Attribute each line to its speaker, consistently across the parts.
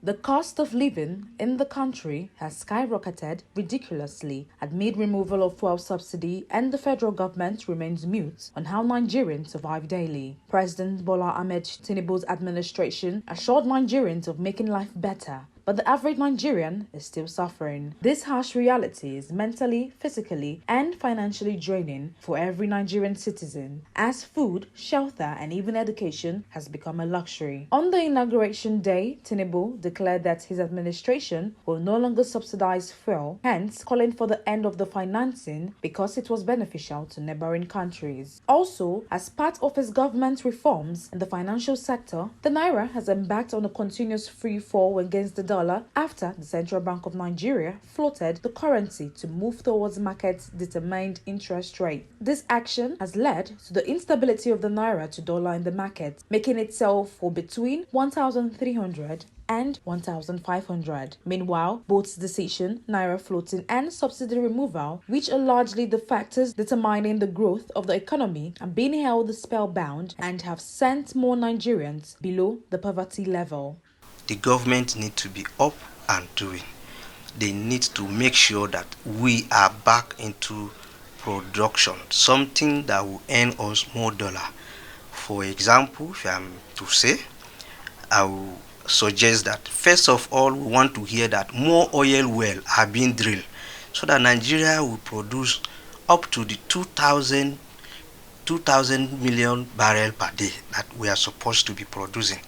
Speaker 1: The cost of living in the country has skyrocketed ridiculously amid removal of fuel subsidy, and the federal government remains mute on how Nigerians survive daily. President Bola Ahmed Tinubu's administration assured Nigerians of making life better, but the average Nigerian is still suffering. This harsh reality is mentally, physically, and financially draining for every Nigerian citizen, as food, shelter, and even education has become a luxury. On the inauguration day, Tinubu declared that his administration will no longer subsidize fuel, hence calling for the end of the financing because it was beneficial to neighbouring countries. Also, as part of his government reforms in the financial sector, the Naira has embarked on a continuous free fall against the dollar after the Central Bank of Nigeria floated the currency to move towards market-determined interest rate. This action has led to the instability of the Naira to dollar in the market, making it sell for between 1,300 and 1,500. Meanwhile, Both's decision, Naira floating, and subsidy removal, which are largely the factors determining the growth of the economy, are being held spellbound and have sent more Nigerians below the poverty level.
Speaker 2: The government need to be up and doing. They need to make sure that we are back into production, something that will earn us more dollar. For example, if I'm to say, I will suggest that first of all, we want to hear that more oil wells are being drilled so that Nigeria will produce up to the 2,000 million barrel per day that we are supposed to be producing,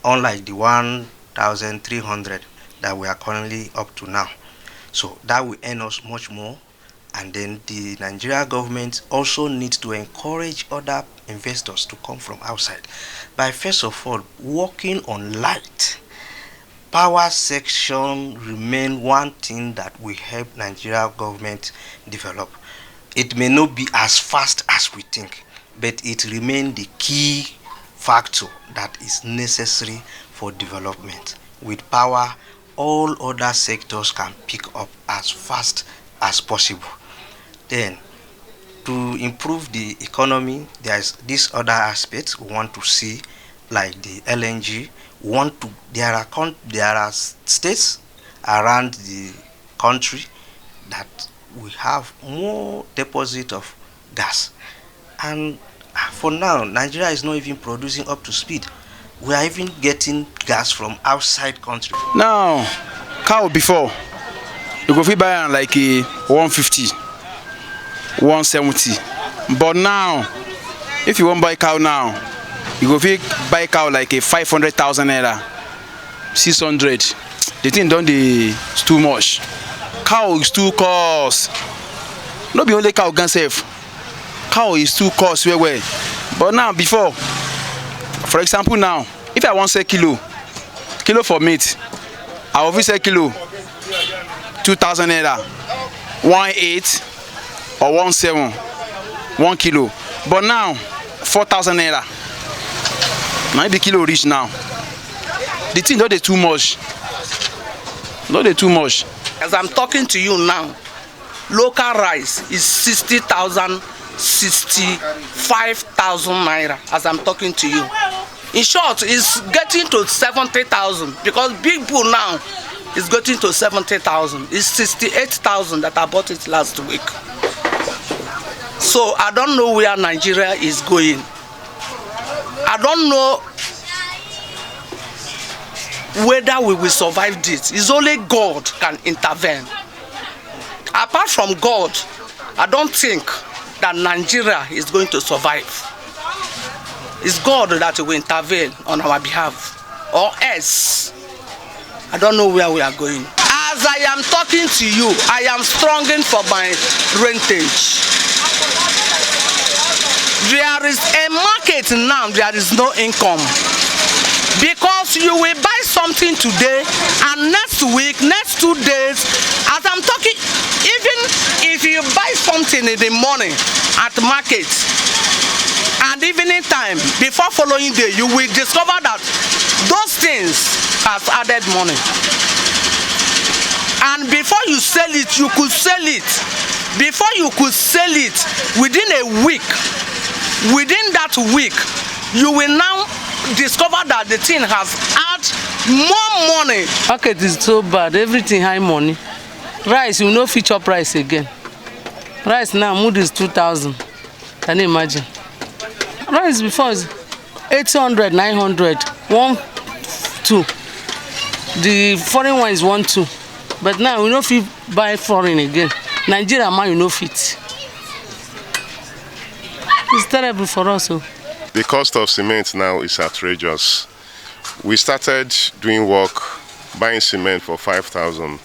Speaker 2: unlike the 1,300 that we are currently up to now. So that will earn us much more. And then the Nigerian government also needs to encourage other investors to come from outside by first of all working on light. Power section remain one thing that will help Nigerian government develop. It may not be as fast as we think, but it remains the key factor that is necessary for development. With power, all other sectors can pick up as fast as possible. Then, to improve the economy, there's this other aspect we want to see, like the LNG. There are states around the country that we have more deposit of gas, and for now, Nigeria is not even producing up to speed. We are even getting gas from outside country.
Speaker 3: Now, cow before, you go fit buy am like a 150, 170. But now, if you want buy cow now, you go fit buy cow like a 500,000 naira, 600. The thing don't dey too much. Cow is too cost. No be only cow gan sef. Cow is too cost well. But now before, for example now, if I want sell kilo for meat, I will sell kilo 2,000 naira, 1.8 or 1.7, 1 kilo. But now 4,000 naira. Now the kilo reach now. The thing not dey too much. Not dey too much.
Speaker 4: As I'm talking to you now, local rice is 60,000, 65,000 naira. As I'm talking to you, in short, it's getting to 70,000 because big bull now is getting to 70,000. It's 68,000 that I bought it last week. So I don't know where Nigeria is going. I don't know whether we will survive this. It's only God can intervene. Apart from God, I don't think that Nigeria is going to survive. It's God that will intervene on our behalf, or else I don't know where we are going. As I am talking to you, I am struggling for my rentage. There is a market now, there is no income. Because you will buy something today and next week, next 2 days, as I'm talking, even if you buy something in the morning at the market and evening time, before following day, you will discover that those things have added money. And before you sell it, you could sell it. Before you could sell it, within a week, within that week, you will now discover that the thing has had more money. Market is so bad, everything high money. Rice, you no fit chop rice again. Rice now, mood is 2,000. Can you imagine? Rice before is 800, 900, 1, 2. The foreign one is 1, 2. But now we no fit buy foreign again. Nigeria man, you no fit. It's terrible for us. Oh.
Speaker 5: The cost of cement now is outrageous. We started doing work, buying cement for 5,000.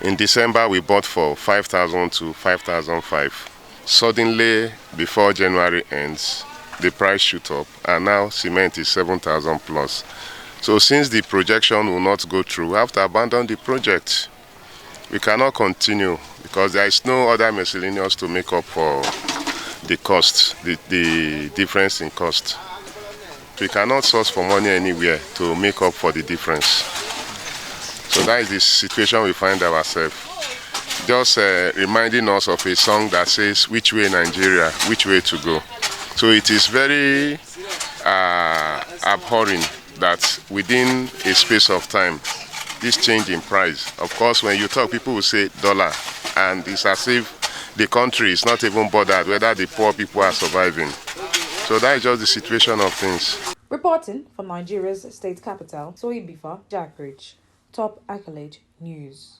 Speaker 5: In December, we bought for 5,000 to 5,005. Suddenly, before January ends, the price shoot up, and now cement is 7,000 plus. So since the projection will not go through, we have to abandon the project. We cannot continue because there is no other miscellaneous to make up for the cost, the difference in cost. We cannot source for money anywhere to make up for the difference. So that is the situation we find ourselves. Just reminding us of a song that says, which way Nigeria, which way to go. So it is very abhorring that within a space of time, this change in price. Of course, when you talk, people will say dollar, and it's as if the country is not even bothered whether the poor people are surviving. So that is just the situation of things.
Speaker 1: Reporting from Nigeria's state capital, Soyibifa, Jackridge. Top Accolade News.